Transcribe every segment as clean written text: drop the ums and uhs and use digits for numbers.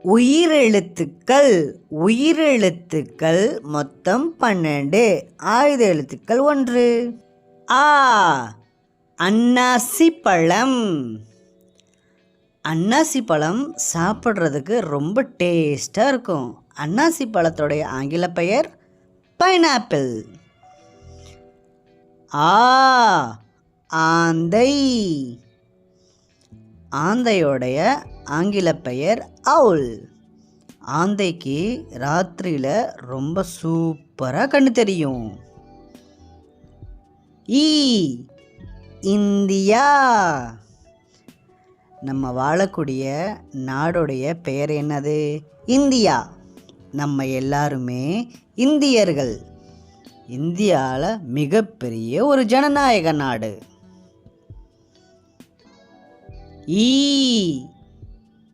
உயிரெழுத்துக்கள். உயிரெழுத்துக்கள் மொத்தம் 12. ஆயுத எழுத்துக்கள் 1. ஆ. அன்னாசி பழம். அன்னாசி பழம் சாப்பிட்றதுக்கு ரொம்ப டேஸ்டாக இருக்கும். அன்னாசி பழத்தோடைய ஆங்கில பெயர் பைனாப்பிள். ஆ. ஆந்தை. ஆந்தையோடைய ஆங்கில பெயர் அவுல். ஆந்தைக்கு ராத்திரியில் ரொம்ப சூப்பராக கண்ணு தெரியும். ஈ. இந்தியா. நம்ம வாழக்கூடிய நாடுடைய பெயர் என்னது? இந்தியா. நம்ம எல்லாருமே இந்தியர்கள். இந்தியாவில் மிகப்பெரிய ஒரு ஜனநாயக நாடு. ஈ.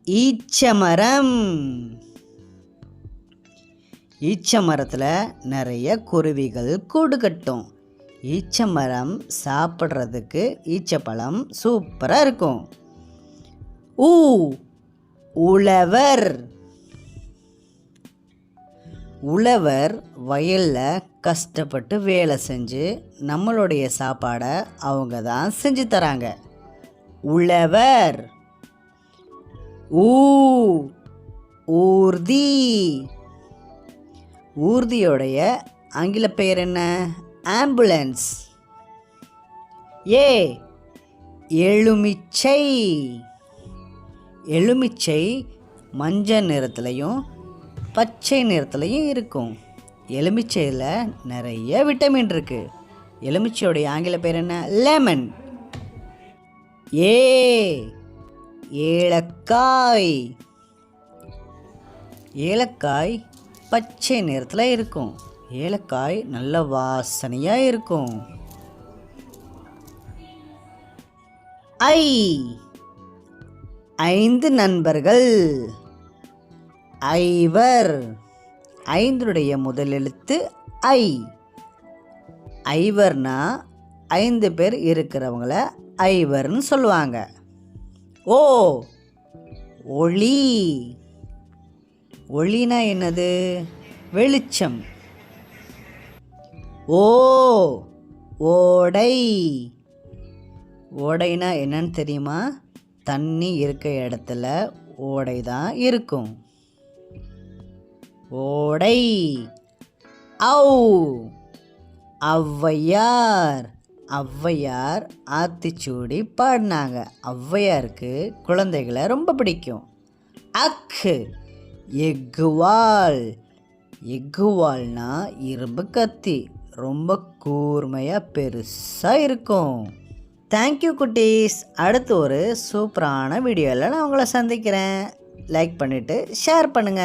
ஈச்சமரம். ஈச்சமரத்தில் நிறைய குருவிகள் கூடு கட்டும். ஈச்சமரம் சாப்பிட்றதுக்கு ஈச்சப்பழம் சூப்பராக இருக்கும். ஊ. உழவர். உழவர் வயலில் கஷ்டப்பட்டு வேலை செஞ்சு நம்மளுடைய சாப்பாடை அவங்க தான் செஞ்சு தராங்க. உழவர். ஊ. ஊர்தி. ஊர்தியோடைய ஆங்கில பெயர் என்ன? ஆம்புலன்ஸ். ஏ. எலுமிச்சை. எலுமிச்சை மஞ்சள் நிறத்துலையும் பச்சை நிறத்துலையும் இருக்கும். எலுமிச்சையில் நிறைய விட்டமின் இருக்குது. எலுமிச்சையோடைய ஆங்கில பேர் என்ன? லெமன். ஏ. ஏலக்காய். ஏலக்காய் பச்சை நிறத்தில் இருக்கும். ஏலக்காய் நல்ல வாசனையாக இருக்கும். ஐ. 5 நண்பர்கள். ஐவர். 5 முதல் எழுத்து ஐ. ஐவர்னா 5 பேர் இருக்கிறவங்கள ஐவர்னு சொல்லுவாங்க. ஓ. ஒளி. ஒளினா என்னது? வெளிச்சம். ஓ. ஓடை. ஓடைனா என்னன்னு தெரியுமா? தண்ணி இருக்க இடத்துல ஓடை தான் இருக்கும். ஓடை. ஔ. ஔவையார். ஔவையார் ஆத்திச்சூடி பாடினாங்க. ஔவையாருக்கு குழந்தைகளை ரொம்ப பிடிக்கும். அக்கு. எக்குவால். எக்குவால்னா இரும்பு கத்தி. ரொம்ப கூர்மையாக பெருசாக இருக்கும். தேங்க்யூ குட்டீஸ். அடுத்து ஒரு சூப்பரான வீடியோவில் நான் உங்களை சந்திக்கிறேன். லைக் பண்ணிவிட்டு ஷேர் பண்ணுங்கள்.